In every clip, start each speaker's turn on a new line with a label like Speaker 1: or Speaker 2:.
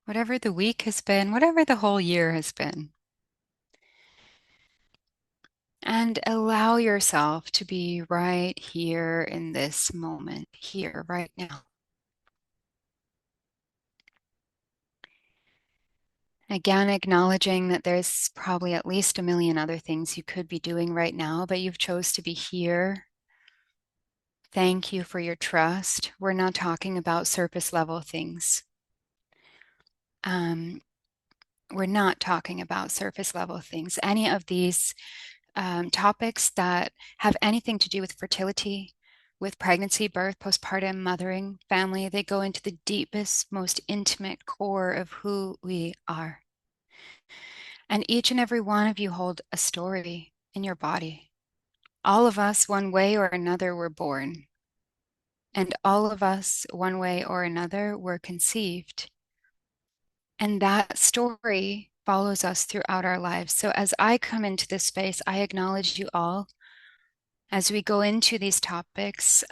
Speaker 1: whatever the week has been, whatever the whole year has been. And allow yourself to be right here in this moment, here, right now. Again, acknowledging that there's probably at least a million other things you could be doing right now, but you've chose to be here. Thank you for your trust. We're not talking about surface level things. Um, we're not talking about surface level things. Any of these topics that have anything to do with fertility, with pregnancy, birth, postpartum, mothering, family, they go into the deepest, most intimate core of who we are. And each and every one of you hold a story in your body. All of us, one way or another, were born. And all of us, one way or another, were conceived. And that story follows us throughout our lives. So as I come into this space, I acknowledge you all as we go into these topics,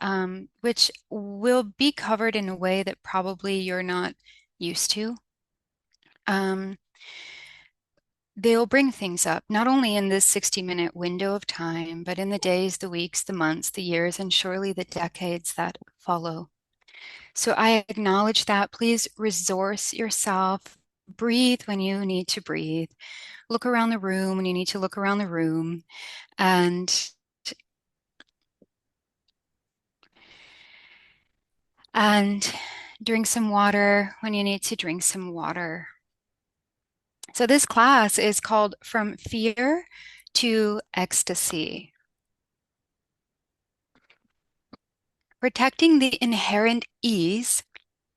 Speaker 1: which will be covered in a way that probably you're not used to. Um, they'll bring things up, not only in this 60-minute window of time, but in the days, the weeks, the months, the years, and surely the decades that follow. So I acknowledge that. Please resource yourself. Breathe when you need to breathe. Look around the room when you need to look around the room. And and drink some water when you need to drink some water. So this class is called From Fear to Ecstasy. Protecting the inherent ease,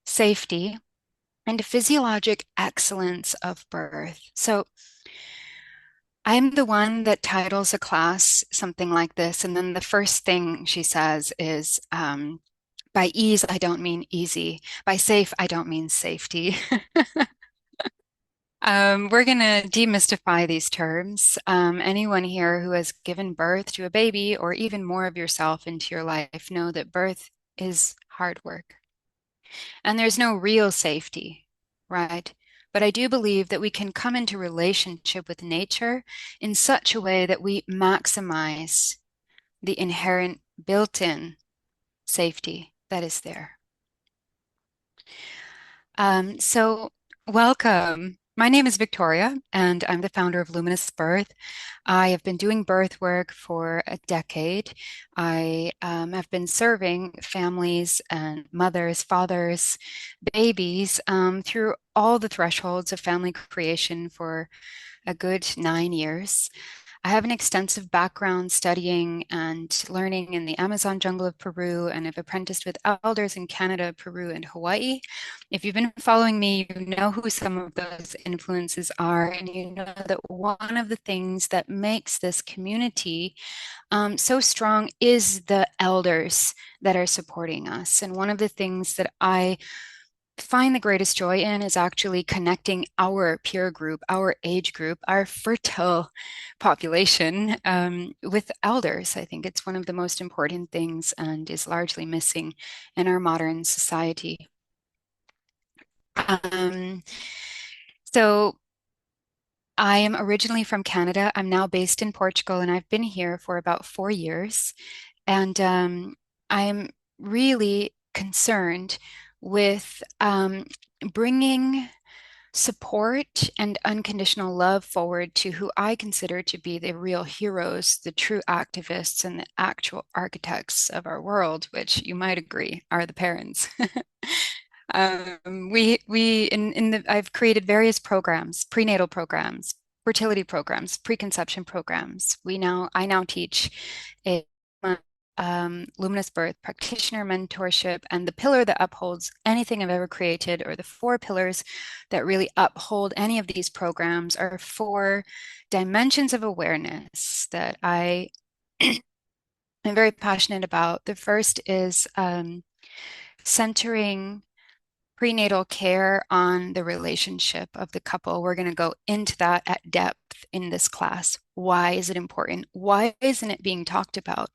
Speaker 1: safety, and physiologic excellence of birth. So I'm the one that titles a class something like this, and then the first thing she says is, by ease, I don't mean easy. By safe, I don't mean safety. We're going to demystify these terms. Anyone here who has given birth to a baby or even more of yourself into your life know that birth is hard work and there's no real safety, right? But I do believe that we can come into relationship with nature in such a way that we maximize the inherent built-in safety that is there. So welcome. My name is Victoria, and I'm the founder of Luminous Birth. I have been doing birth work for a decade. I have been serving families and mothers, fathers, babies through all the thresholds of family creation for a good 9 years. I have an extensive background studying and learning in the Amazon jungle of Peru, and I've apprenticed with elders in Canada, Peru, and Hawaii. If you've been following me, you know who some of those influences are, and you know that one of the things that makes this community so strong is the elders that are supporting us. And one of the things that I find the greatest joy in is actually connecting our peer group, our age group, our fertile population with elders. I think it's one of the most important things and is largely missing in our modern society. Um, so I am originally from Canada. I'm now based in Portugal, and I've been here for about 4 years. And I am really concerned with bringing support and unconditional love forward to who I consider to be the real heroes, the true activists, and the actual architects of our world, which you might agree are the parents. I've created various programs, prenatal programs, fertility programs, preconception programs. I now teach a luminous birth practitioner mentorship, and the pillar that upholds anything I've ever created, or the four pillars that really uphold any of these programs, are four dimensions of awareness that I am very passionate about. The first is centering prenatal care on the relationship of the couple. We're going to go into that at depth in this class. Why is it important? Why isn't it being talked about?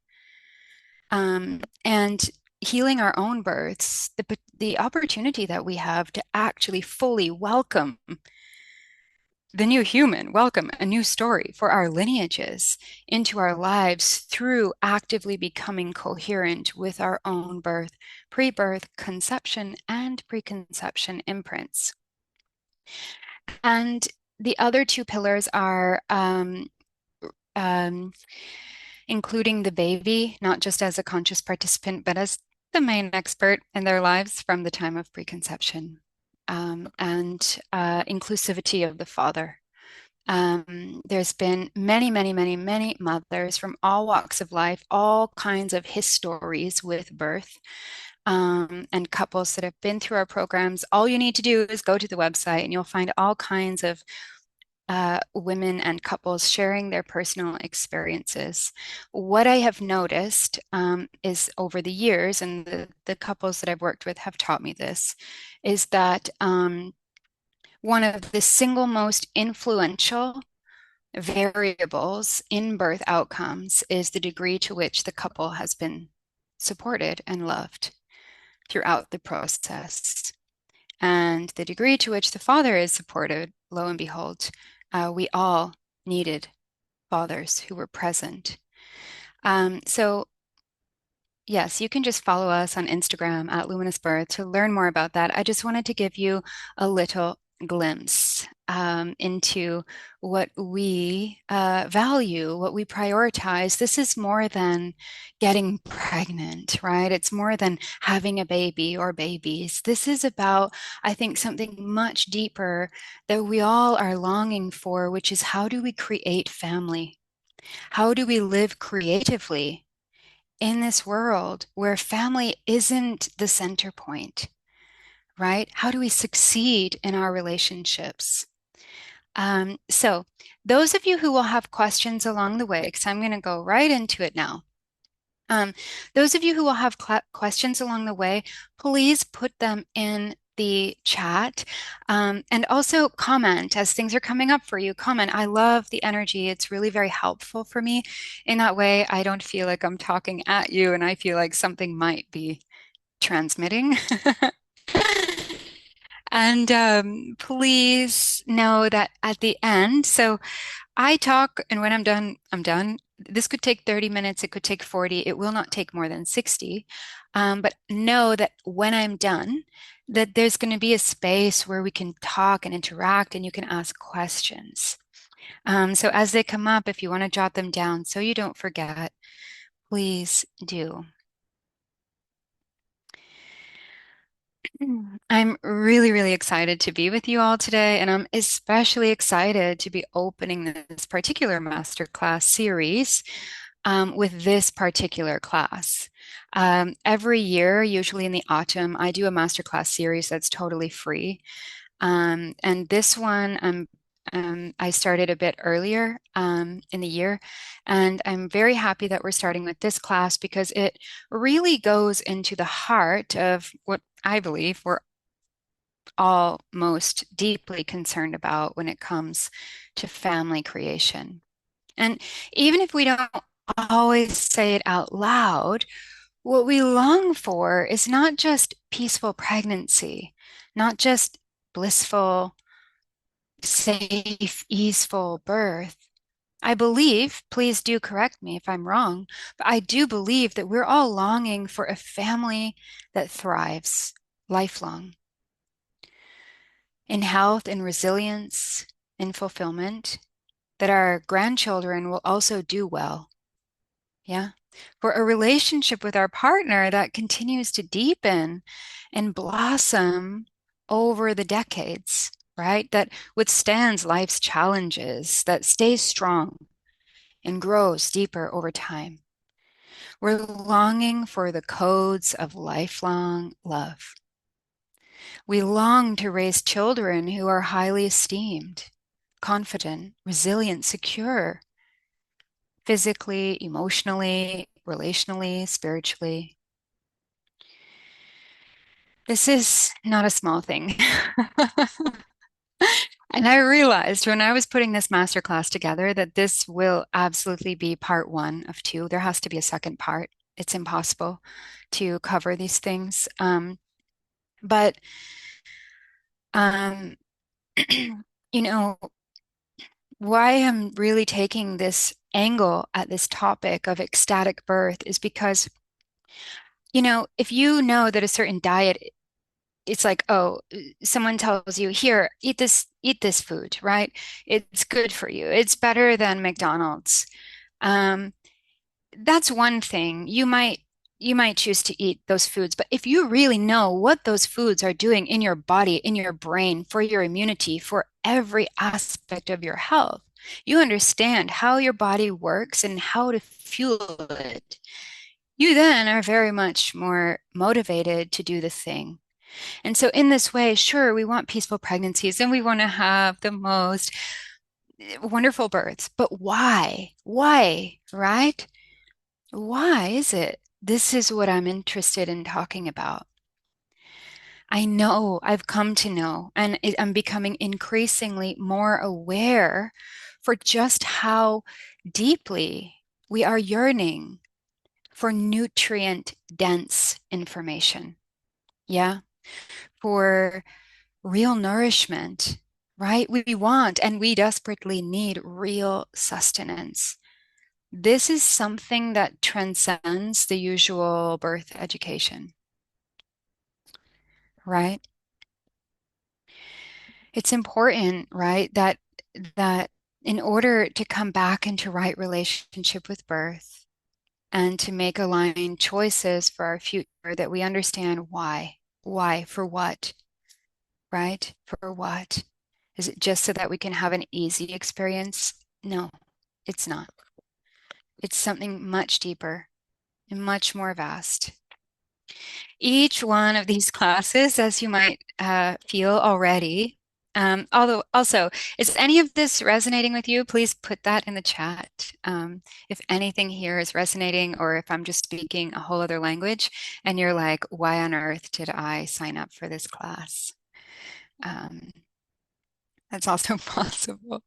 Speaker 1: And healing our own births, the opportunity that we have to actually fully welcome the new human, welcome a new story for our lineages into our lives through actively becoming coherent with our own birth, pre-birth, conception, and preconception imprints. And the other two pillars are um, including the baby, not just as a conscious participant, but as the main expert in their lives from the time of preconception, and inclusivity of the father. There's been many, many, many, many mothers from all walks of life, all kinds of histories with birth, and couples that have been through our programs. All you need to do is go to the website and you'll find all kinds of women and couples sharing their personal experiences. What I have noticed is over the years, and the couples that I've worked with have taught me this, is that one of the single most influential variables in birth outcomes is the degree to which the couple has been supported and loved throughout the process. And the degree to which the father is supported, lo and behold, we all needed fathers who were present. So yes, you can just follow us on Instagram at Luminous Birth to learn more about that. I just wanted to give you a little glimpse into what we value, what we prioritize. This is more than getting pregnant, right? It's more than having a baby or babies. This is about, I think, something much deeper that we all are longing for, which is how do we create family? How do we live creatively in this world where family isn't the center point, right? How do we succeed in our relationships? So, those of you who will have questions along the way, because I'm going to go right into it now. Those of you who will have questions along the way, please put them in the chat, and also comment as things are coming up for you. Comment. I love the energy. It's really very helpful for me. In that way, I don't feel like I'm talking at you and I feel like something might be transmitting. And please know that at the end, so I talk, and when I'm done, I'm done. This could take 30 minutes, it could take 40, it will not take more than 60. But know that when I'm done, that there's going to be a space where we can talk and interact and you can ask questions. So as they come up, if you want to jot them down so you don't forget, please do. I'm really, really excited to be with you all today, and I'm especially excited to be opening this particular masterclass series with this particular class. Every year, usually in the autumn, I do a masterclass series that's totally free. And this one, I started a bit earlier in the year, and I'm very happy that we're starting with this class because it really goes into the heart of what I believe we're all most deeply concerned about when it comes to family creation. And even if we don't always say it out loud, what we long for is not just peaceful pregnancy, not just blissful, safe, easeful birth. I believe, please do correct me if I'm wrong, but I do believe that we're all longing for a family that thrives lifelong in health and resilience and fulfillment, that our grandchildren will also do well. Yeah. For a relationship with our partner that continues to deepen and blossom over the decades, right? That withstands life's challenges, that stays strong and grows deeper over time. We're longing for the codes of lifelong love. We long to raise children who are highly esteemed, confident, resilient, secure, physically, emotionally, relationally, spiritually. This is not a small thing. And I realized when I was putting this masterclass together that this will absolutely be part one of two. There has to be a second part. it's impossible to cover these things. But um, you know, why I'm really taking this angle at this topic of ecstatic birth is because, if you know that a certain diet, it's like, oh, someone tells you, here, eat this food, right? It's good for you. It's better than McDonald's. Um, that's one thing. You might choose to eat those foods, but if you really know what those foods are doing in your body, in your brain, for your immunity, for every aspect of your health, you understand how your body works and how to fuel it. You then are very much more motivated to do the thing. And so, in this way, sure, we want peaceful pregnancies and we want to have the most wonderful births, but why? Why, right? Why is it? This is what I'm interested in talking about. I know, I've come to know, and I'm becoming increasingly more aware for just how deeply we are yearning for nutrient dense information. Yeah, for real nourishment, right? We want and we desperately need real sustenance. This is something that transcends the usual birth education, right? It's important, right, that in order to come back into right relationship with birth and to make aligned choices for our future, that we understand why. Why? For what? Right? For what? Is it just so that we can have an easy experience? No, it's not. It's something much deeper and much more vast. Each one of these classes, as you might feel already, although also, is any of this resonating with you? Please put that in the chat. If anything here is resonating, or if I'm just speaking a whole other language and you're like, why on earth did I sign up for this class? Um, that's also possible.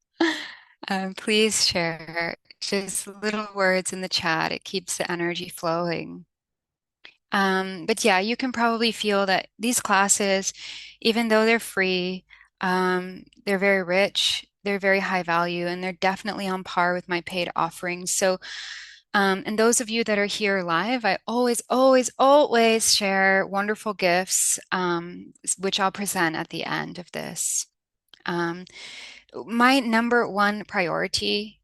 Speaker 1: Please share just little words in the chat. It keeps the energy flowing. But yeah, you can probably feel that these classes, even though they're free, they're very rich, they're very high value, and they're definitely on par with my paid offerings. So, and those of you that are here live, I always, always, always share wonderful gifts, which I'll present at the end of this. Um, my number one priority,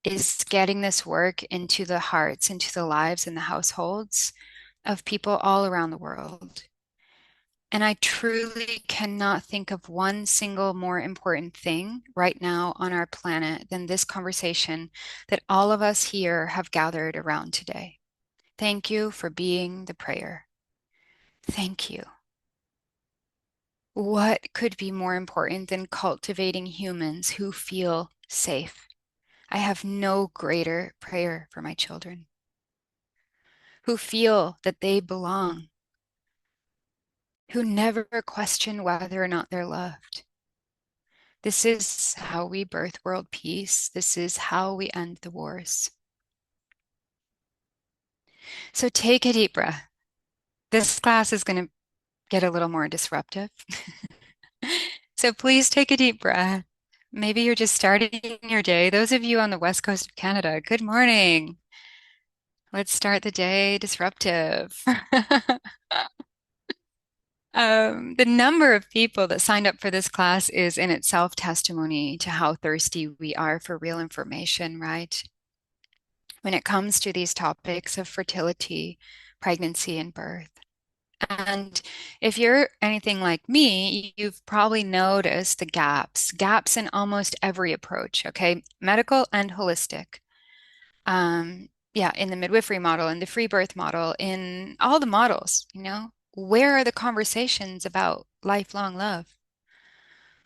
Speaker 1: is getting this work into the hearts, into the lives and the households of people all around the world. And I truly cannot think of one single more important thing right now on our planet than this conversation that all of us here have gathered around today. Thank you for being the prayer. Thank you. What could be more important than cultivating humans who feel safe? I have no greater prayer for my children who feel that they belong, who never question whether or not they're loved. This is how we birth world peace. This is how we end the wars. So take a deep breath. This class is going to get a little more disruptive. So please take a deep breath. Maybe you're just starting your day. Those of you on the west coast of Canada, good morning. Let's start the day disruptive. The number of people that signed up for this class is in itself testimony to how thirsty we are for real information, right? When it comes to these topics of fertility, pregnancy, and birth. And if you're anything like me, you've probably noticed the gaps in almost every approach, okay? Medical and holistic. Yeah, in the midwifery model, in the free birth model, in all the models, where are the conversations about lifelong love?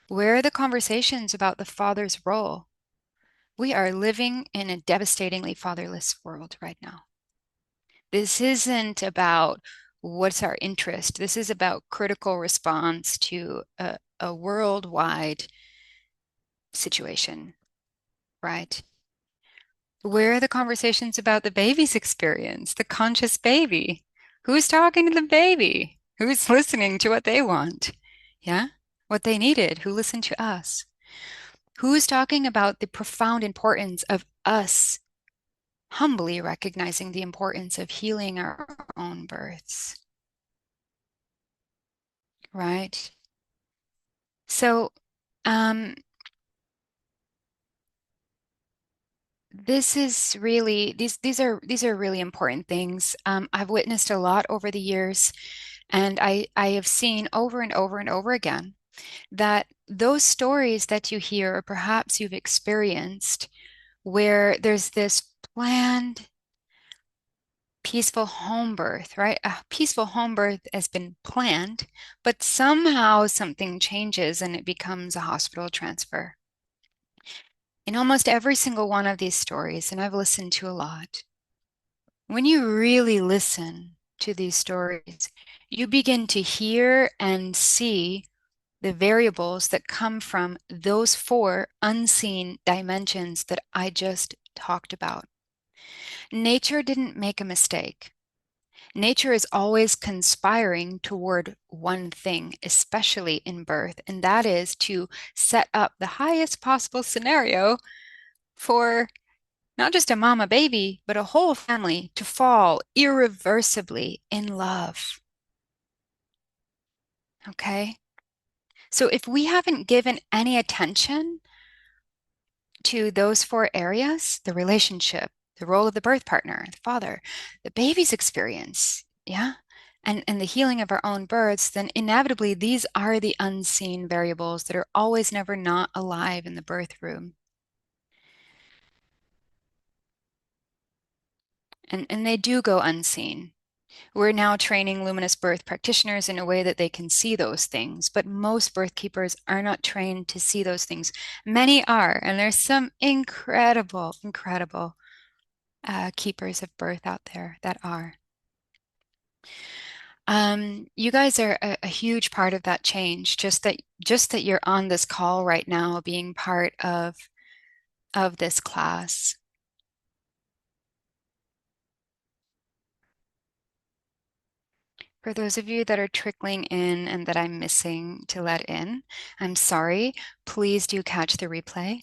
Speaker 1: Where are the conversations about the father's role? We are living in a devastatingly fatherless world right now. This isn't about what's our interest. This is about critical response to a worldwide situation, right? Where are the conversations about the baby's experience, the conscious baby? Who's talking to the baby? Who's listening to what they want? Yeah? What they needed? Who listened to us? Who's talking about the profound importance of us humbly recognizing the importance of healing our own births, right? So, um, this is really these are really important things. I've witnessed a lot over the years, and I have seen over and over and over again that those stories that you hear, or perhaps you've experienced, where there's this planned peaceful home birth, right? A peaceful home birth has been planned, but somehow something changes and it becomes a hospital transfer. In almost every single one of these stories, and I've listened to a lot, when you really listen to these stories, you begin to hear and see the variables that come from those four unseen dimensions that I just talked about. Nature didn't make a mistake. Nature is always conspiring toward one thing, especially in birth, and that is to set up the highest possible scenario for not just a mama baby, but a whole family to fall irreversibly in love. Okay? So if we haven't given any attention to those four areas, the relationship, the role of the birth partner, the father, the baby's experience, yeah, and the healing of our own births, then inevitably these are the unseen variables that are always never not alive in the birth room. And they do go unseen. We're now training luminous birth practitioners in a way that they can see those things, but most birth keepers are not trained to see those things. Many are, and there's some incredible, incredible keepers of birth out there that are. You guys are a huge part of that change. Just that you're on this call right now, being part of this class. For those of you that are trickling in and that I'm missing to let in, I'm sorry. Please do catch the replay.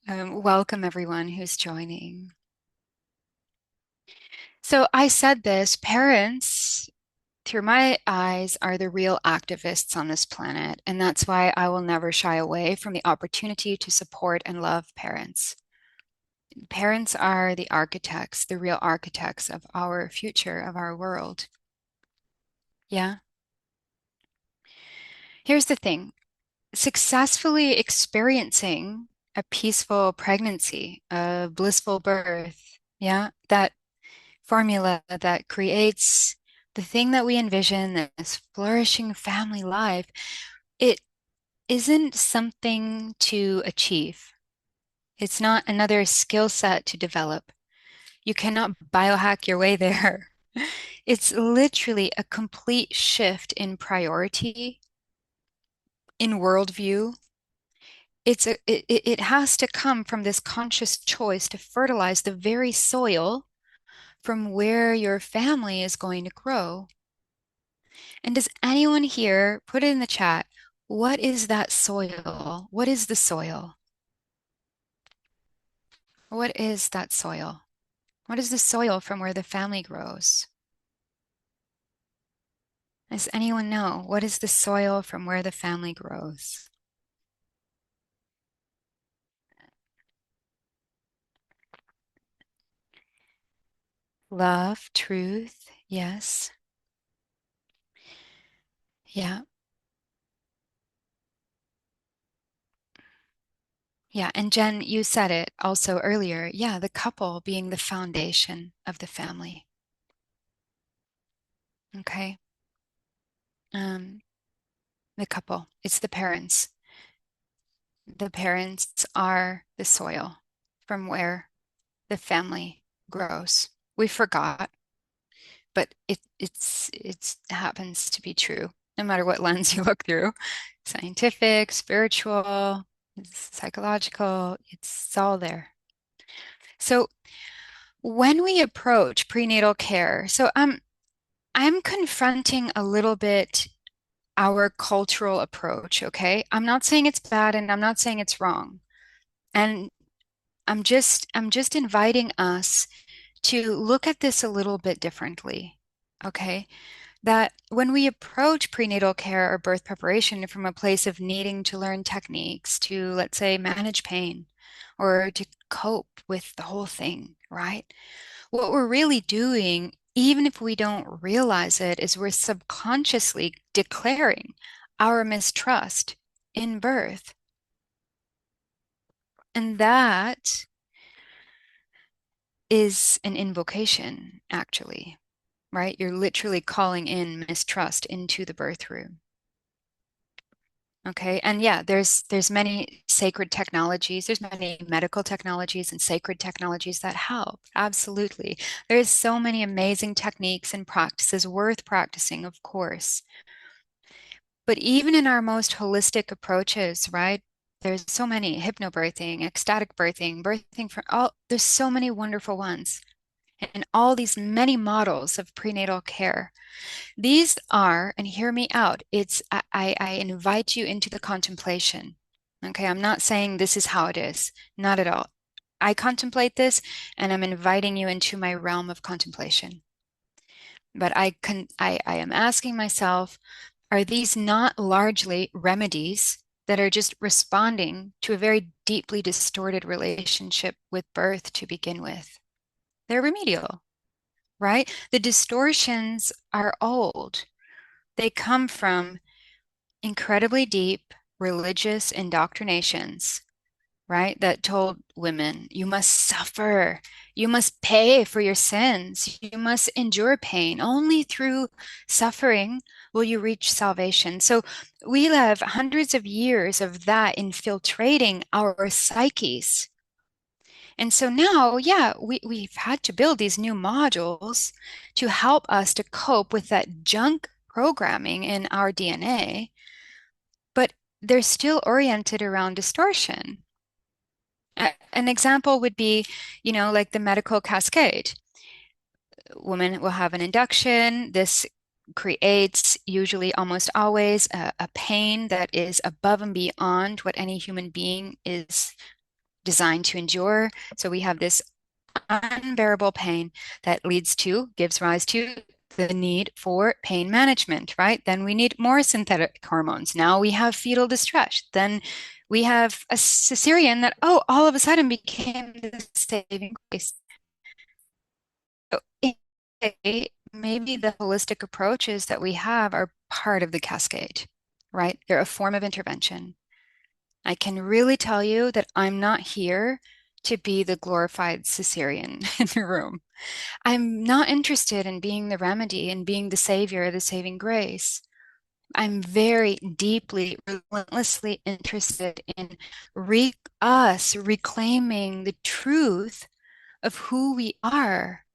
Speaker 1: Welcome everyone who's joining. So I said this, parents through my eyes, are the real activists on this planet. And that's why I will never shy away from the opportunity to support and love parents. Parents are the architects, the real architects of our future, of our world. Yeah. Here's the thing, successfully experiencing a peaceful pregnancy, a blissful birth, yeah, that formula that creates the thing that we envision, this flourishing family life, it isn't something to achieve. It's not another skill set to develop. You cannot biohack your way there. It's literally a complete shift in priority, in worldview. It has to come from this conscious choice to fertilize the very soil from where your family is going to grow. And does anyone here put it in the chat? What is that soil? What is the soil? What is that soil? What is the soil from where the family grows? Does anyone know? What is the soil from where the family grows? Love, truth, yes. Yeah, yeah. And Jen, you said it also earlier. Yeah, the couple being the foundation of the family. Okay. Um, the couple, it's the parents. The parents are the soil from where the family grows. We forgot, but it happens to be true, no matter what lens you look through. Scientific, spiritual, psychological, it's all there. So when we approach prenatal care, I'm confronting a little bit our cultural approach, okay? I'm not saying it's bad and I'm not saying it's wrong. And I'm just inviting us to look at this a little bit differently. Okay? That when we approach prenatal care or birth preparation from a place of needing to learn techniques to, let's say, manage pain or to cope with the whole thing, right? What we're really doing, even if we don't realize it, is we're subconsciously declaring our mistrust in birth. And that is an invocation, actually, right? You're literally calling in mistrust into the birth room. Okay. And yeah, there's many sacred technologies, there's many medical technologies and sacred technologies that help. Absolutely. There's so many amazing techniques and practices worth practicing, of course. But even in our most holistic approaches, right? There's so many hypnobirthing, ecstatic birthing, birthing for all, there's so many wonderful ones. And all these many models of prenatal care. These are, and hear me out, I invite you into the contemplation. Okay, I'm not saying this is how it is, not at all. I contemplate this and I'm inviting you into my realm of contemplation. But I am asking myself, are these not largely remedies that are just responding to a very deeply distorted relationship with birth to begin with? They're remedial, right? The distortions are old. They come from incredibly deep religious indoctrinations, right? That told women, you must suffer, you must pay for your sins, you must endure pain. Only through suffering will you reach salvation. So we have hundreds of years of that infiltrating our psyches. And so now, yeah, we've had to build these new modules to help us to cope with that junk programming in our DNA, but they're still oriented around distortion. An example would be, like the medical cascade. Women will have an induction. This creates usually almost always a pain that is above and beyond what any human being is designed to endure. So we have this unbearable pain that gives rise to the need for pain management, right? Then we need more synthetic hormones. Now we have fetal distress. Then we have a cesarean that, oh, all of a sudden became the saving grace. So maybe the holistic approaches that we have are part of the cascade, right? They're a form of intervention. I can really tell you that I'm not here to be the glorified cesarean in the room. I'm not interested in being the remedy and being the savior, the saving grace. I'm very deeply, relentlessly interested in us reclaiming the truth of who we are,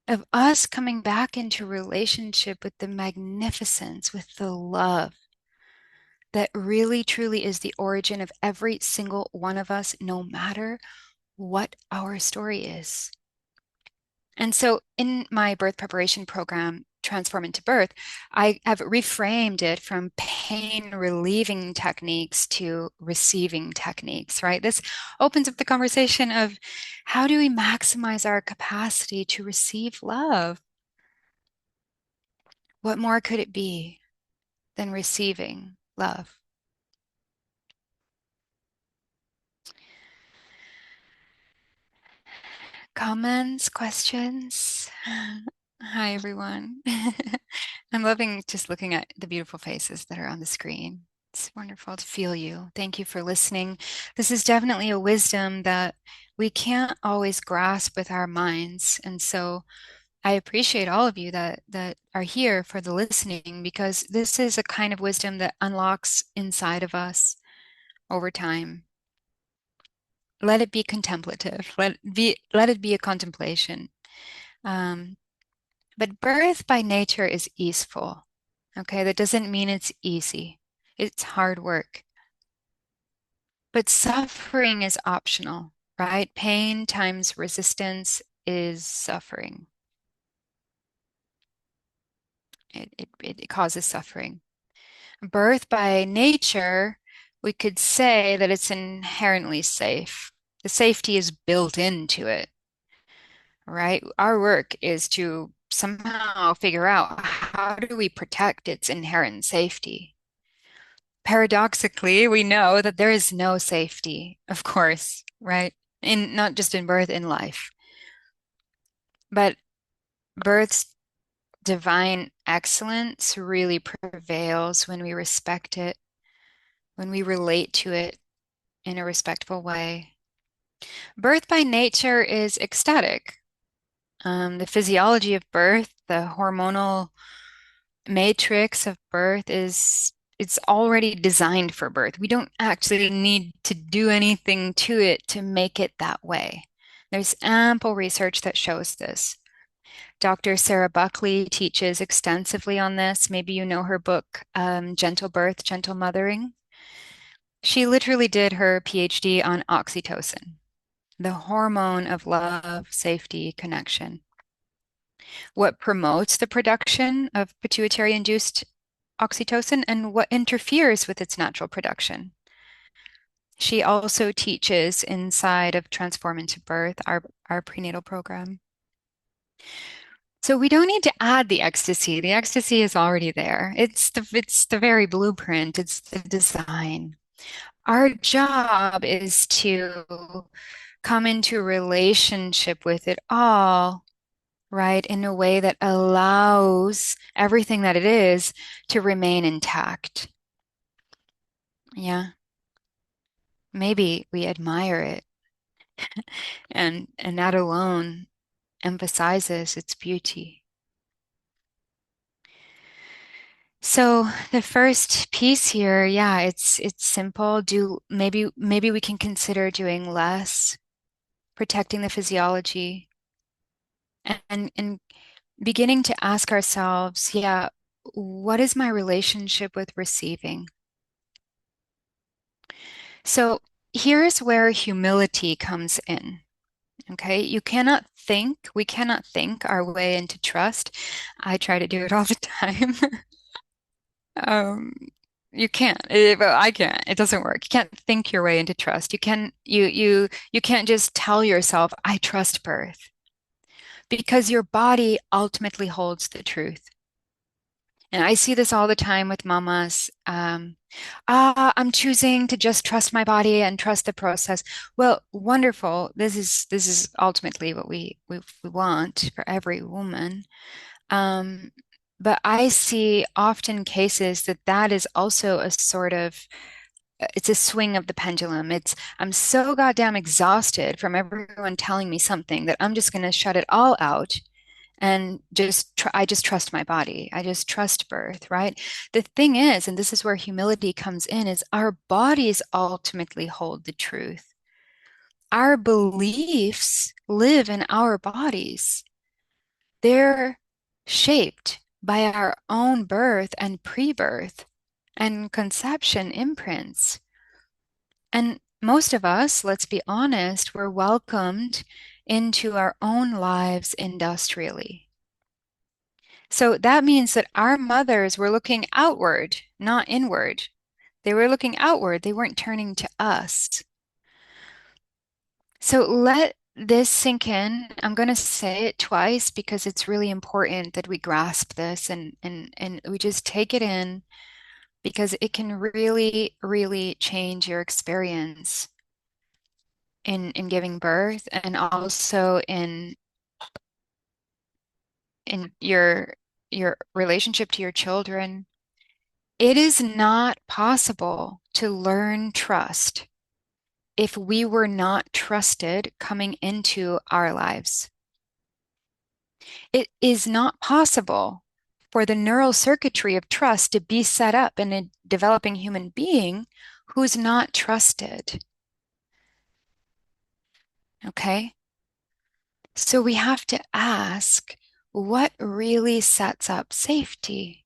Speaker 1: of us coming back into relationship with the magnificence, with the love that really truly is the origin of every single one of us, no matter what our story is. And so in my birth preparation program, Transform into Birth, I have reframed it from pain relieving techniques to receiving techniques, right? This opens up the conversation of how do we maximize our capacity to receive love? What more could it be than receiving love? Comments, questions? Hi, everyone. I'm loving just looking at the beautiful faces that are on the screen. It's wonderful to feel you. Thank you for listening. This is definitely a wisdom that we can't always grasp with our minds. And so I appreciate all of you that are here for the listening because this is a kind of wisdom that unlocks inside of us over time. Let it be contemplative. Let it be a contemplation. Um, but birth by nature is easeful. Okay, that doesn't mean it's easy. It's hard work. But suffering is optional. right? Pain times resistance is suffering. It causes suffering. Birth by nature, we could say that it's inherently safe. The safety is built into it, right? Our work is to somehow figure out how do we protect its inherent safety. Paradoxically, we know that there is no safety, of course, right? In not just in birth, in life. But birth's divine excellence really prevails when we respect it, when we relate to it in a respectful way. Birth by nature is ecstatic. The physiology of birth, the hormonal matrix of birth is it's already designed for birth. We don't actually need to do anything to it to make it that way. There's ample research that shows this. Dr. Sarah Buckley teaches extensively on this. Maybe you know her book, Gentle Birth, Gentle Mothering. She literally did her PhD on oxytocin, the hormone of love, safety, connection. What promotes the production of pituitary-induced oxytocin and what interferes with its natural production. She also teaches inside of Transform into Birth, our prenatal program. So we don't need to add the ecstasy. The ecstasy is already there. It's the very blueprint. It's the design. Our job is to come into relationship with it all, right, in a way that allows everything that it is to remain intact. Yeah, maybe we admire it, and that alone emphasizes its beauty. So the first piece here, yeah, it's simple. Do maybe we can consider doing less, protecting the physiology, and beginning to ask ourselves, yeah, what is my relationship with receiving? So here's where humility comes in. Okay, we cannot think our way into trust. I try to do it all the time. Um, you can't. Well, I can't. It doesn't work. You can't think your way into trust. You can't just tell yourself, I trust birth, because your body ultimately holds the truth. And I see this all the time with mamas. I'm choosing to just trust my body and trust the process. Well, wonderful. This is ultimately what we want for every woman. Um, but I see often cases that that is also a sort of it's a swing of the pendulum. It's I'm so goddamn exhausted from everyone telling me something that I'm just going to shut it all out and I just trust my body. I just trust birth, right? The thing is, and this is where humility comes in, is our bodies ultimately hold the truth. Our beliefs live in our bodies. They're shaped by our own birth and pre-birth and conception imprints. And most of us, let's be honest, were welcomed into our own lives industrially. So that means that our mothers were looking outward, not inward. They were looking outward, they weren't turning to us. So let this sink in. I'm going to say it twice because it's really important that we grasp this and we just take it in because it can really, really change your experience in giving birth and also in your relationship to your children. It is not possible to learn trust if we were not trusted coming into our lives. It is not possible for the neural circuitry of trust to be set up in a developing human being who's not trusted. Okay? So we have to ask, what really sets up safety?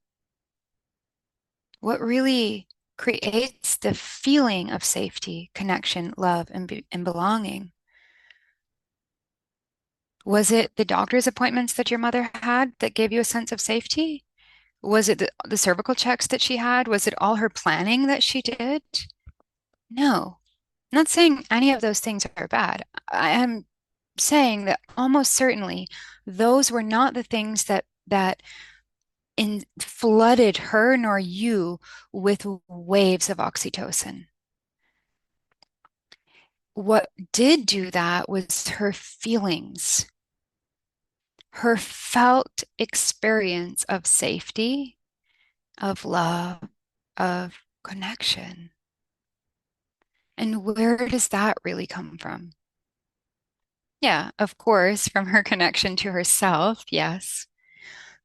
Speaker 1: What really creates the feeling of safety, connection, love, and belonging? Was it the doctor's appointments that your mother had that gave you a sense of safety? Was it the cervical checks that she had? Was it all her planning that she did? No. I'm not saying any of those things are bad. I am saying that almost certainly those were not the things that flooded her nor you with waves of oxytocin. What did do that was her feelings, her felt experience of safety, of love, of connection. And where does that really come from? Yeah, of course, from her connection to herself, yes.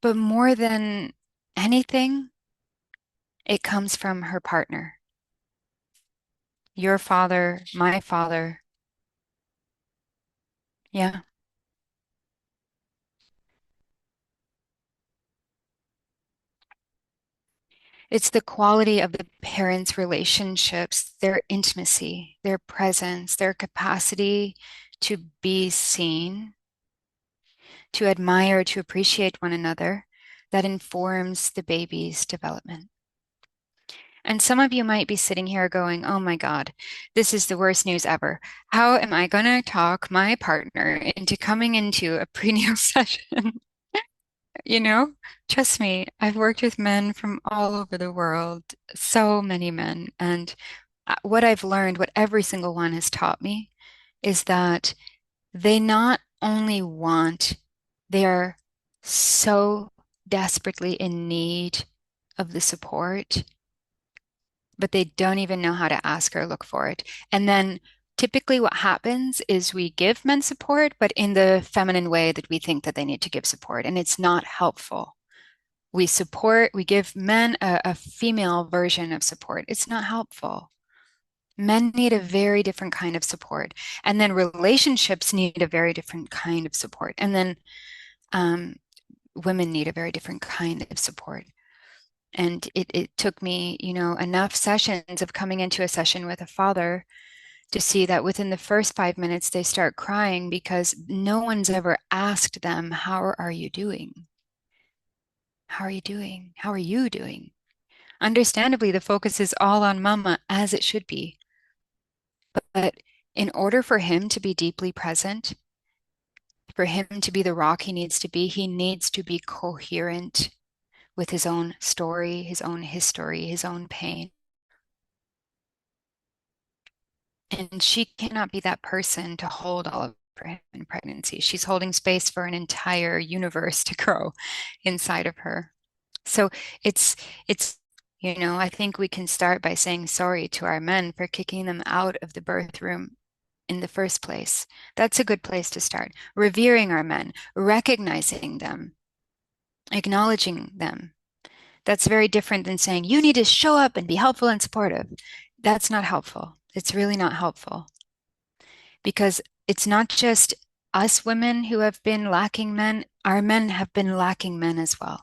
Speaker 1: But more than anything, it comes from her partner, your father, my father. Yeah. It's the quality of the parents' relationships, their intimacy, their presence, their capacity to be seen, to admire, to appreciate one another, that informs the baby's development. And some of you might be sitting here going, oh my God, this is the worst news ever. How am I going to talk my partner into coming into a prenatal session? You know, trust me, I've worked with men from all over the world, so many men. And what I've learned, what every single one has taught me, is that they not only want, they are so desperately in need of the support, but they don't even know how to ask or look for it. And then typically what happens is we give men support, but in the feminine way that we think that they need to give support, and it's not helpful. We give men a female version of support. It's not helpful. Men need a very different kind of support. And then relationships need a very different kind of support. And then um, women need a very different kind of support. And it took me, enough sessions of coming into a session with a father to see that within the first 5 minutes, they start crying because no one's ever asked them, how are you doing? How are you doing? How are you doing? Understandably, the focus is all on mama, as it should be. But in order for him to be deeply present, for him to be the rock he needs to be coherent with his own story, his own history, his own pain. And she cannot be that person to hold all of for him in pregnancy. She's holding space for an entire universe to grow inside of her. So it's I think we can start by saying sorry to our men for kicking them out of the birth room in the first place. That's a good place to start. Revering our men, recognizing them, acknowledging them. That's very different than saying, you need to show up and be helpful and supportive. That's not helpful. It's really not helpful because it's not just us women who have been lacking men, our men have been lacking men as well.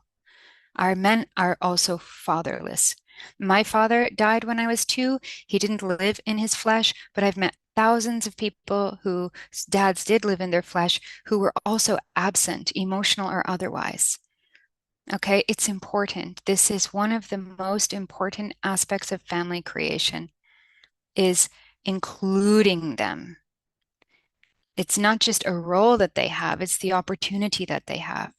Speaker 1: Our men are also fatherless. My father died when I was 2. He didn't live in his flesh, but I've met thousands of people whose dads did live in their flesh who were also absent, emotional or otherwise. Okay, it's important. This is one of the most important aspects of family creation is including them. It's not just a role that they have, it's the opportunity that they have.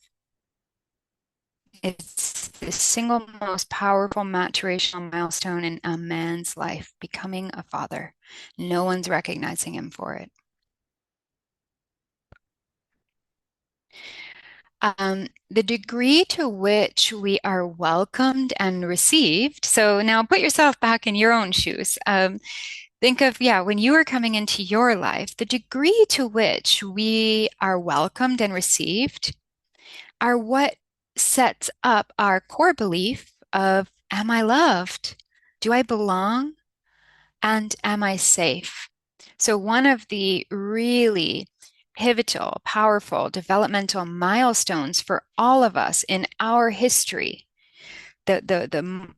Speaker 1: It's the single most powerful maturational milestone in a man's life, becoming a father. No one's recognizing him for it. The degree to which we are welcomed and received. So now put yourself back in your own shoes. Think of, yeah, when you were coming into your life, the degree to which we are welcomed and received are what sets up our core belief of, am I loved? Do I belong? And am I safe? So one of the really pivotal, powerful developmental milestones for all of us in our history, the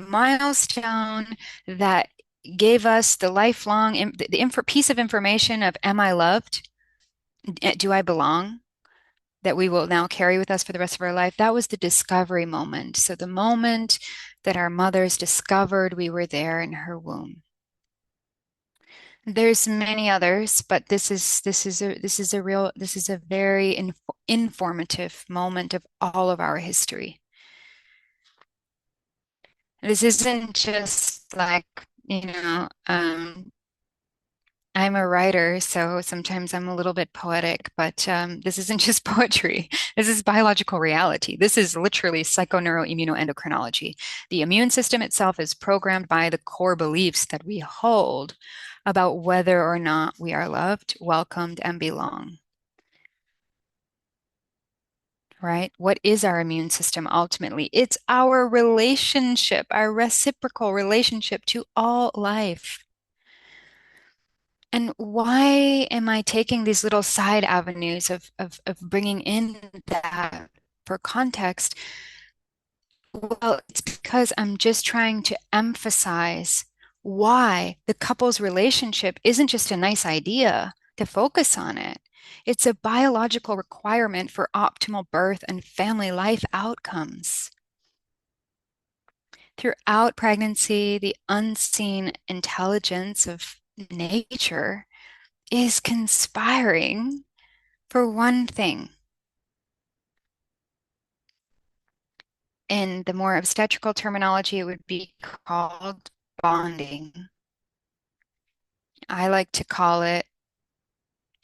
Speaker 1: milestone that gave us the lifelong piece of information of, am I loved? Do I belong? that we will now carry with us for the rest of our life. That was the discovery moment. So the moment that our mothers discovered we were there in her womb. There's many others, but this is a very informative moment of all of our history. This isn't just like, you know, I'm a writer, so sometimes I'm a little bit poetic, but this isn't just poetry. This is biological reality. This is literally psychoneuroimmunoendocrinology. The immune system itself is programmed by the core beliefs that we hold about whether or not we are loved, welcomed, and belong, right? What is our immune system ultimately? It's our relationship, our reciprocal relationship to all life. And why am I taking these little side avenues of bringing in that for context? Well, it's because I'm just trying to emphasize why the couple's relationship isn't just a nice idea to focus on it. It's a biological requirement for optimal birth and family life outcomes. Throughout pregnancy, the unseen intelligence of nature is conspiring for one thing. In the more obstetrical terminology, it would be called bonding. I like to call it,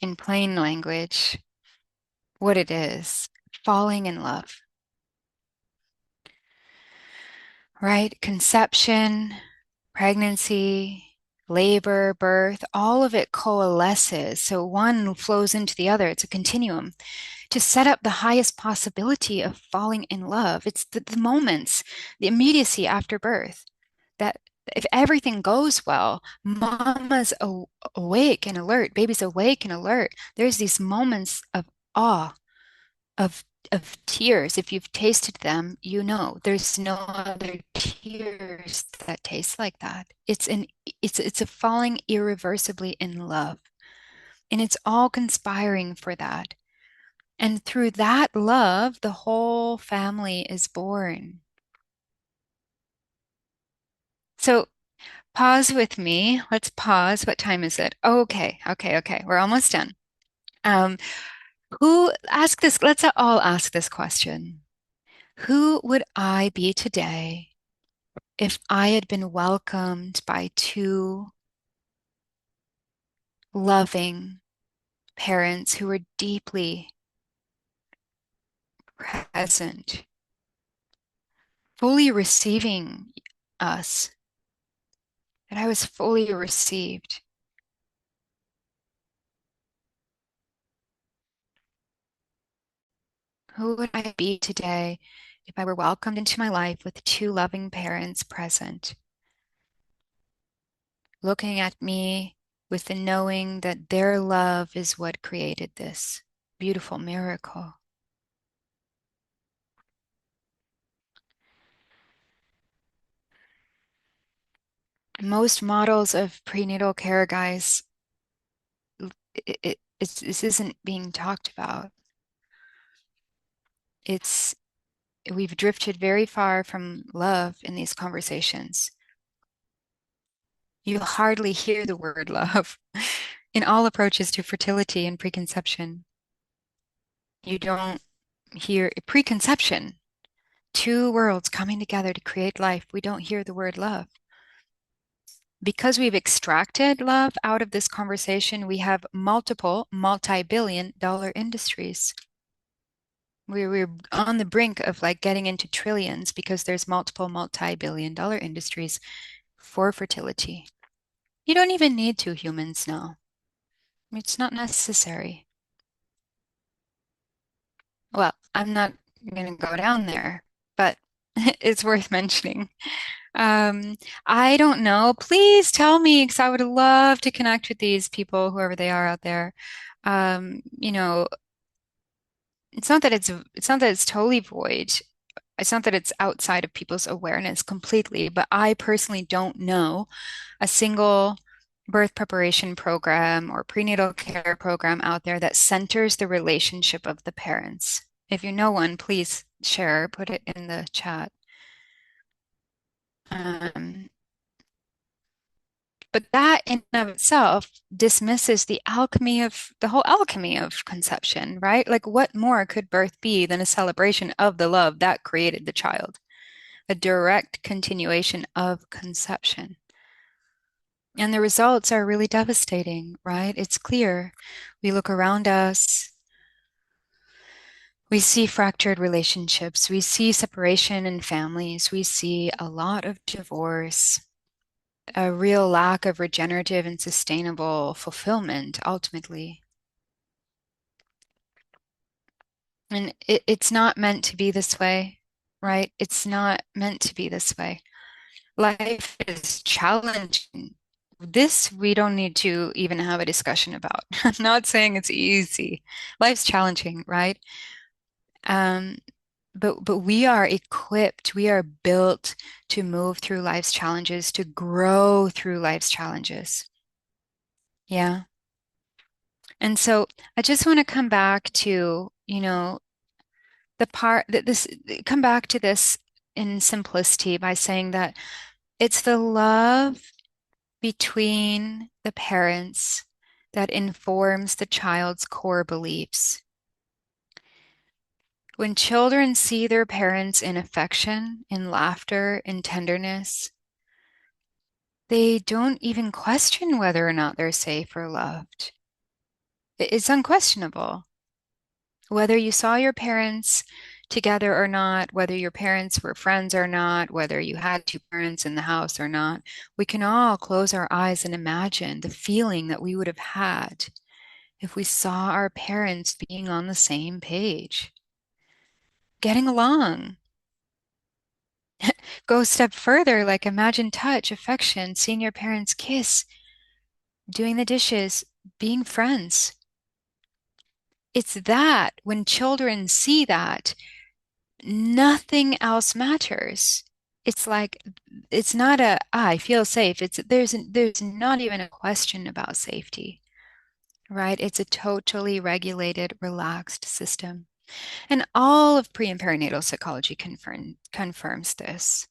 Speaker 1: in plain language, what it is, falling in love, right? Conception, pregnancy, labor, birth, all of it coalesces. So one flows into the other. It's a continuum to set up the highest possibility of falling in love. It's the moments, the immediacy after birth, that if everything goes well, mama's awake and alert, baby's awake and alert. There's these moments of awe, of tears. If you've tasted them, you know there's no other tears that taste like that. It's a falling irreversibly in love. And it's all conspiring for that. And through that love, the whole family is born. So pause with me. Let's pause. What time is it? Okay, okay, okay. We're almost done. Um, who ask this? Let's all ask this question. Who would I be today if I had been welcomed by two loving parents who were deeply present, fully receiving us, that I was fully received? Who would I be today if I were welcomed into my life with two loving parents present, looking at me with the knowing that their love is what created this beautiful miracle? Most models of prenatal care, guys, this isn't being talked about. It's we've drifted very far from love in these conversations. You hardly hear the word love in all approaches to fertility and preconception. You don't hear preconception, two worlds coming together to create life. We don't hear the word love. Because we've extracted love out of this conversation, we have multiple multi-billion dollar industries. We're on the brink of like getting into trillions because there's multiple multi-billion dollar industries for fertility. You don't even need two humans now. It's not necessary. Well, I'm not going to go down there, but it's worth mentioning. Um, I don't know. Please tell me, because I would love to connect with these people, whoever they are out there. You know, it's not that it's totally void. It's not that it's outside of people's awareness completely, but I personally don't know a single birth preparation program or prenatal care program out there that centers the relationship of the parents. If you know one, please share, put it in the chat. Um, but that in and of itself dismisses the whole alchemy of conception, right? Like, what more could birth be than a celebration of the love that created the child? A direct continuation of conception. And the results are really devastating, right? It's clear. We look around us, we see fractured relationships, we see separation in families, we see a lot of divorce, a real lack of regenerative and sustainable fulfillment ultimately. And it's not meant to be this way, right? It's not meant to be this way. Life is challenging. This we don't need to even have a discussion about. I'm not saying it's easy. Life's challenging, right? Um, but we are equipped, we are built to move through life's challenges, to grow through life's challenges. Yeah. And so I just want to come back to, the part that this, come back to this in simplicity by saying that it's the love between the parents that informs the child's core beliefs. When children see their parents in affection, in laughter, in tenderness, they don't even question whether or not they're safe or loved. It's unquestionable. Whether you saw your parents together or not, whether your parents were friends or not, whether you had two parents in the house or not, we can all close our eyes and imagine the feeling that we would have had if we saw our parents being on the same page, getting along. Go a step further, like imagine touch, affection, seeing your parents kiss, doing the dishes, being friends. It's that when children see that, nothing else matters. It's like it's not I feel safe. There's not even a question about safety, right? It's a totally regulated, relaxed system. And all of pre and perinatal psychology confirms this,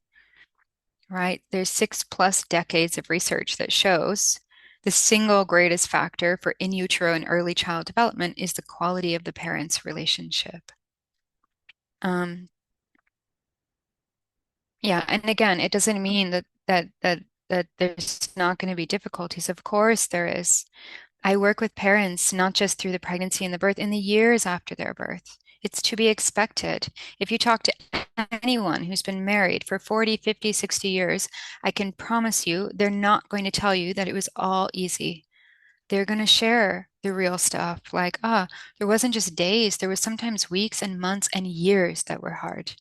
Speaker 1: right? There's 6+ decades of research that shows the single greatest factor for in utero and early child development is the quality of the parents' relationship. Um, yeah, and again, it doesn't mean that there's not going to be difficulties. Of course, there is. I work with parents not just through the pregnancy and the birth, in the years after their birth. It's to be expected. If you talk to anyone who's been married for 40, 50, 60 years, I can promise you they're not going to tell you that it was all easy. They're going to share the real stuff, like, there wasn't just days, there was sometimes weeks and months and years that were hard.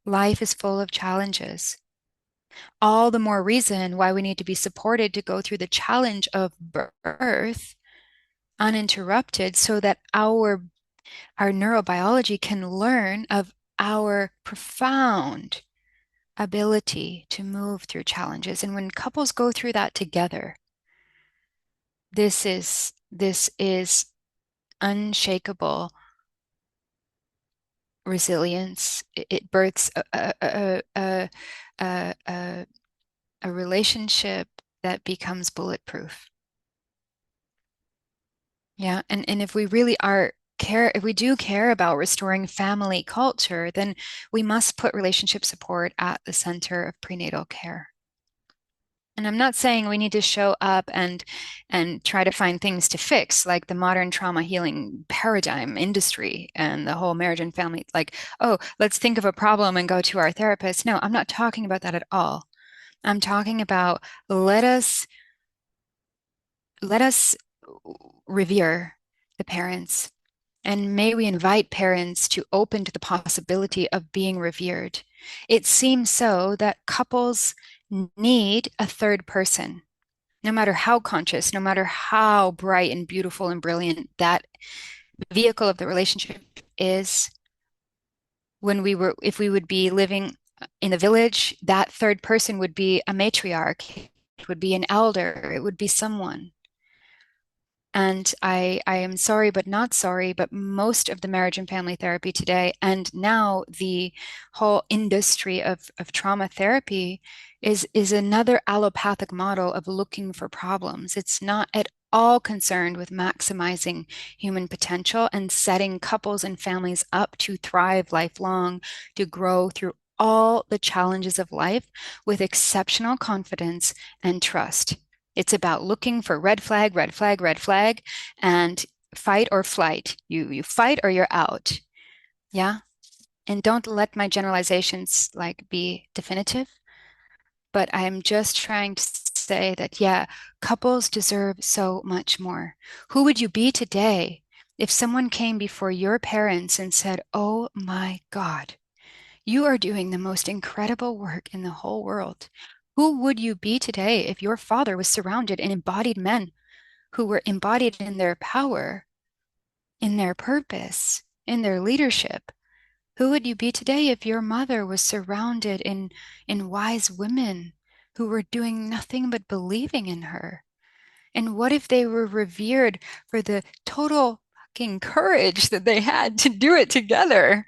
Speaker 1: Life is full of challenges. All the more reason why we need to be supported to go through the challenge of birth uninterrupted so that our neurobiology can learn of our profound ability to move through challenges. And when couples go through that together, this is unshakable resilience. It births a a relationship that becomes bulletproof. Yeah, and if we really are care, if we do care about restoring family culture, then we must put relationship support at the center of prenatal care. And I'm not saying we need to show up and try to find things to fix, like the modern trauma healing paradigm industry and the whole marriage and family, like, oh, let's think of a problem and go to our therapist. No, I'm not talking about that at all. I'm talking about let us let us revere the parents. And may we invite parents to open to the possibility of being revered. It seems so that couples need a third person, no matter how conscious, no matter how bright and beautiful and brilliant that vehicle of the relationship is. If we would be living in the village, that third person would be a matriarch. it would be an elder, it would be someone. And I am sorry, but not sorry, but most of the marriage and family therapy today, and now the whole industry of trauma therapy is another allopathic model of looking for problems. It's not at all concerned with maximizing human potential and setting couples and families up to thrive lifelong, to grow through all the challenges of life with exceptional confidence and trust. It's about looking for red flag, red flag, red flag, and fight or flight. You fight or you're out. Yeah. And don't let my generalizations like be definitive, but I'm just trying to say that, yeah, couples deserve so much more. Who would you be today if someone came before your parents and said, "Oh my God, you are doing the most incredible work in the whole world"? Who would you be today if your father was surrounded in embodied men who were embodied in their power, in their purpose, in their leadership? Who would you be today if your mother was surrounded in wise women who were doing nothing but believing in her? And what if they were revered for the total fucking courage that they had to do it together?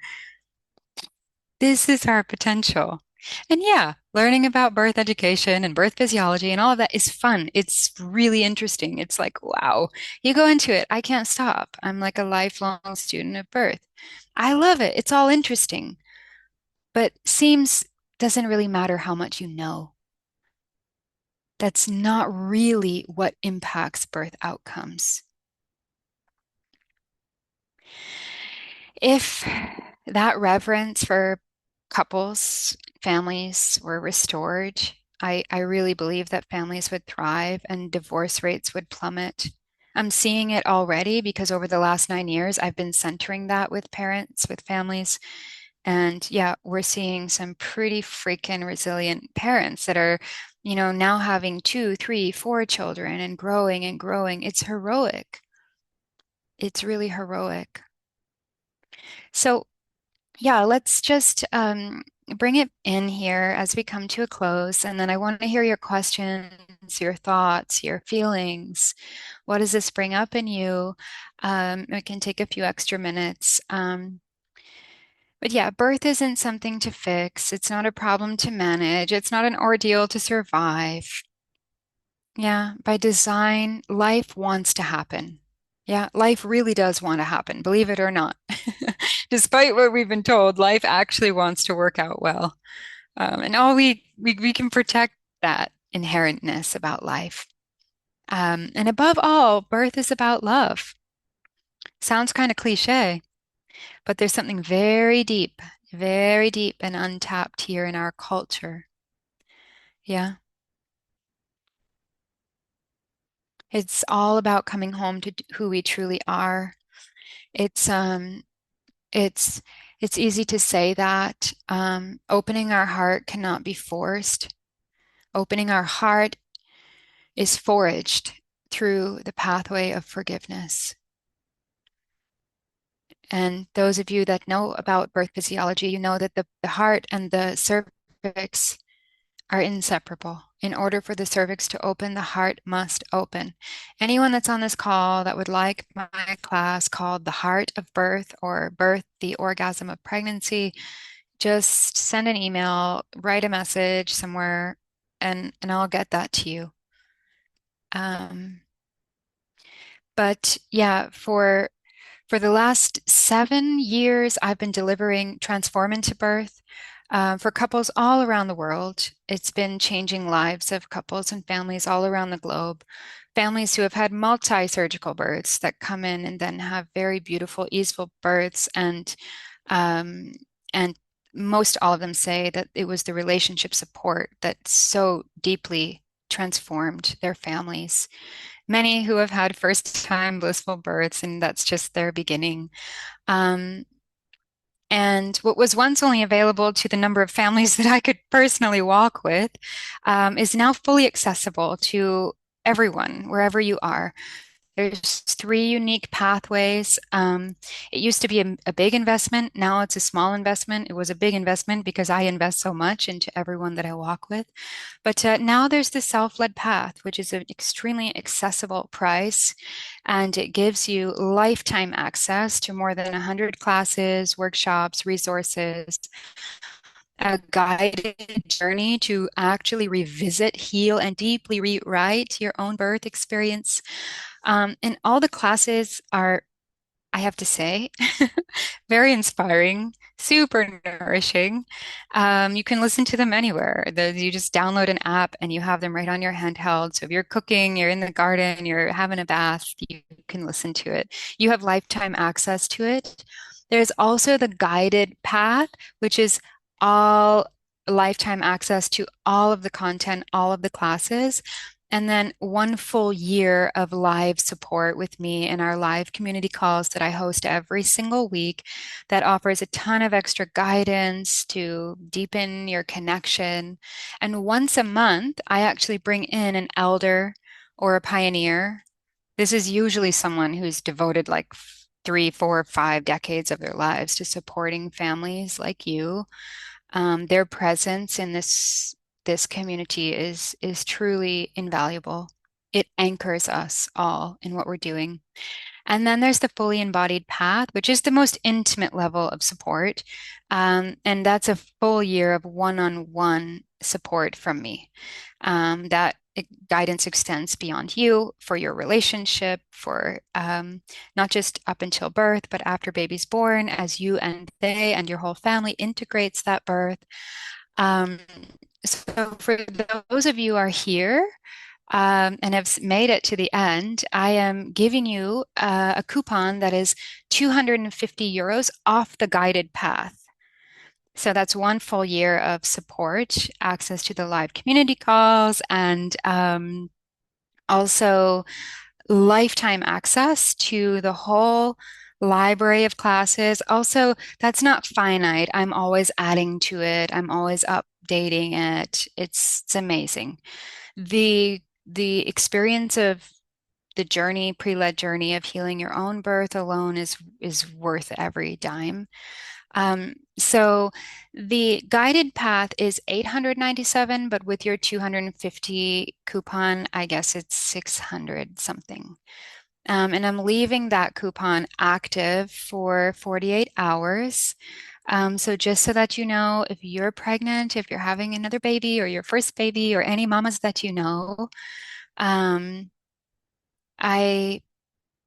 Speaker 1: This is our potential. And yeah, learning about birth education and birth physiology and all of that is fun. It's really interesting. It's like, wow, you go into it. I can't stop. I'm like a lifelong student of birth. I love it. It's all interesting, but seems doesn't really matter how much you know. That's not really what impacts birth outcomes. If that reverence for couples, families were restored, I really believe that families would thrive and divorce rates would plummet. I'm seeing it already because over the last 9 years, I've been centering that with parents, with families. And yeah, we're seeing some pretty freaking resilient parents that are, now having two, three, four children and growing and growing. It's heroic. It's really heroic. So yeah, let's just bring it in here as we come to a close. And then I want to hear your questions, your thoughts, your feelings. What does this bring up in you? It can take a few extra minutes. But yeah, birth isn't something to fix. It's not a problem to manage. It's not an ordeal to survive. Yeah, by design, life wants to happen. Yeah, life really does want to happen, believe it or not. Despite what we've been told, life actually wants to work out well. And all we can protect that inherentness about life. And above all, birth is about love. Sounds kind of cliche, but there's something very deep and untapped here in our culture. Yeah. It's all about coming home to who we truly are. It's it's it's easy to say that. Opening our heart cannot be forced. Opening our heart is foraged through the pathway of forgiveness. And those of you that know about birth physiology, you know that the heart and the cervix are inseparable. In order for the cervix to open, the heart must open. Anyone that's on this call that would like my class called The Heart of Birth or Birth, the Orgasm of Pregnancy, just send an email, write a message somewhere, and I'll get that to you. But yeah, for the last 7 years, I've been delivering Transform into Birth for couples all around the world. It's been changing lives of couples and families all around the globe. Families who have had multi-surgical births that come in and then have very beautiful, easeful births, um, and most all of them say that it was the relationship support that so deeply transformed their families. Many who have had first-time blissful births, and that's just their beginning. Um, and what was once only available to the number of families that I could personally walk with is now fully accessible to everyone, wherever you are. There's three unique pathways. It used to be a big investment. Now it's a small investment. It was a big investment because I invest so much into everyone that I walk with. But now there's the self-led path, which is an extremely accessible price, and it gives you lifetime access to more than 100 classes, workshops, resources, a guided journey to actually revisit, heal, and deeply rewrite your own birth experience. And all the classes are, I have to say, very inspiring, super nourishing. You can listen to them anywhere. You just download an app and you have them right on your handheld. So if you're cooking, you're in the garden, you're having a bath, you can listen to it. You have lifetime access to it. There's also the guided path, which is all lifetime access to all of the content, all of the classes. And then 1 full year of live support with me in our live community calls that I host every single week that offers a ton of extra guidance to deepen your connection. And once a month, I actually bring in an elder or a pioneer. This is usually someone who's devoted like 3, 4, 5 decades of their lives to supporting families like you. Their presence in this community is truly invaluable. It anchors us all in what we're doing. And then there's the fully embodied path, which is the most intimate level of support. And that's a full year of one-on-one support from me. That guidance extends beyond you for your relationship, for not just up until birth, but after baby's born, as you and they and your whole family integrates that birth. Um, so for those of you who are here, and have made it to the end, I am giving you a coupon that is 250 euros off the guided path. So that's 1 full year of support, access to the live community calls, and also lifetime access to the whole library of classes. Also, that's not finite. I'm always adding to it. I'm always updating it. It's amazing. The experience of the journey, pre-led journey of healing your own birth alone is worth every dime. So the guided path is 897, but with your 250 coupon, I guess it's 600 something. And I'm leaving that coupon active for 48 hours. So just so that you know, if you're pregnant, if you're having another baby or your first baby or any mamas that you know, um, I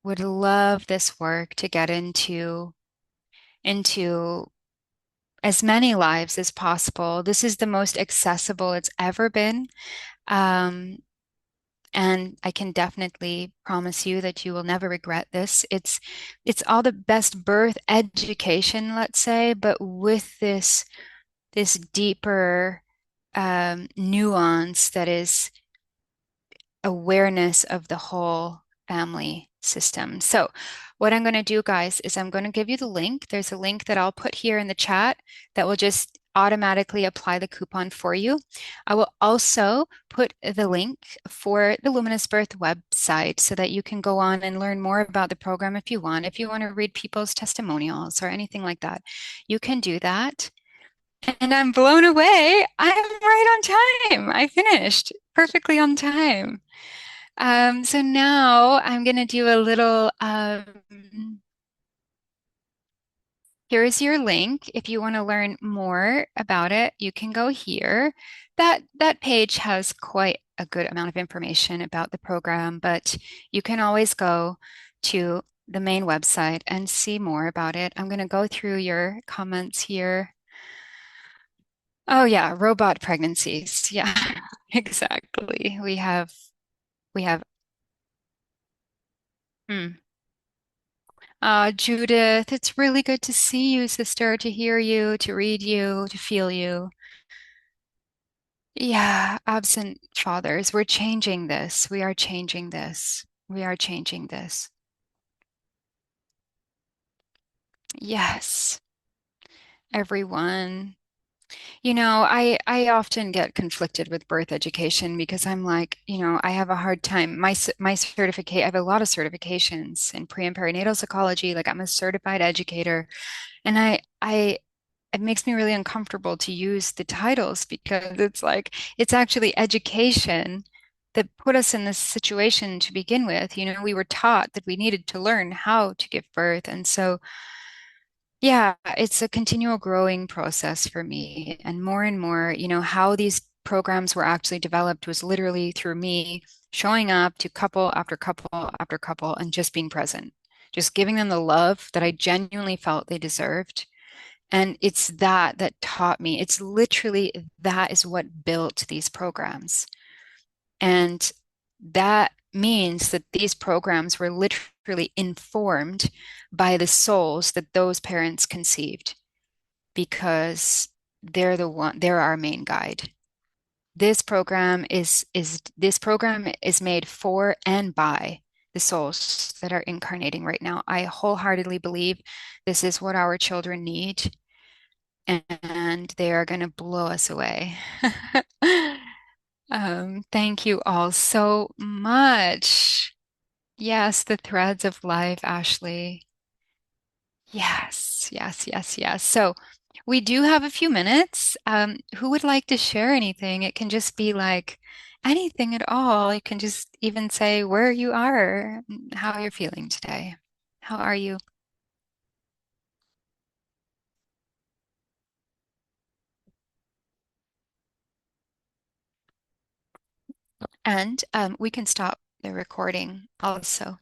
Speaker 1: would love this work to get into as many lives as possible. This is the most accessible it's ever been. Um, and I can definitely promise you that you will never regret this. It's all the best birth education, let's say, but with this deeper nuance that is awareness of the whole family system. So, what I'm going to do, guys, is I'm going to give you the link. There's a link that I'll put here in the chat that will just automatically apply the coupon for you. I will also put the link for the Luminous Birth website so that you can go on and learn more about the program if you want. If you want to read people's testimonials or anything like that, you can do that. And I'm blown away. I'm right on time. I finished perfectly on time. So now I'm going to do a little, here's your link. If you want to learn more about it, you can go here. That page has quite a good amount of information about the program, but you can always go to the main website and see more about it. I'm going to go through your comments here. Oh yeah, robot pregnancies. Yeah, exactly. We have hmm. Judith, it's really good to see you, sister, to hear you, to read you, to feel you. Yeah, absent fathers, we're changing this. We are changing this. We are changing this. Yes, everyone. I often get conflicted with birth education because I'm like, I have a hard time. My certificate, I have a lot of certifications in pre and perinatal psychology. Like I'm a certified educator, and it makes me really uncomfortable to use the titles because it's like it's actually education that put us in this situation to begin with. We were taught that we needed to learn how to give birth, and so yeah, it's a continual growing process for me. And more, how these programs were actually developed was literally through me showing up to couple after couple after couple and just being present, just giving them the love that I genuinely felt they deserved. And it's that that taught me. It's literally that is what built these programs. And that means that these programs were literally informed by the souls that those parents conceived because they're our main guide. This program is made for and by the souls that are incarnating right now. I wholeheartedly believe this is what our children need, and they are going to blow us away. Thank you all so much. Yes, the threads of life, Ashley. Yes, yes, yes, yes. So we do have a few minutes. Who would like to share anything? It can just be like anything at all. You can just even say where you are, how you're feeling today. How are you? And we can stop the recording also.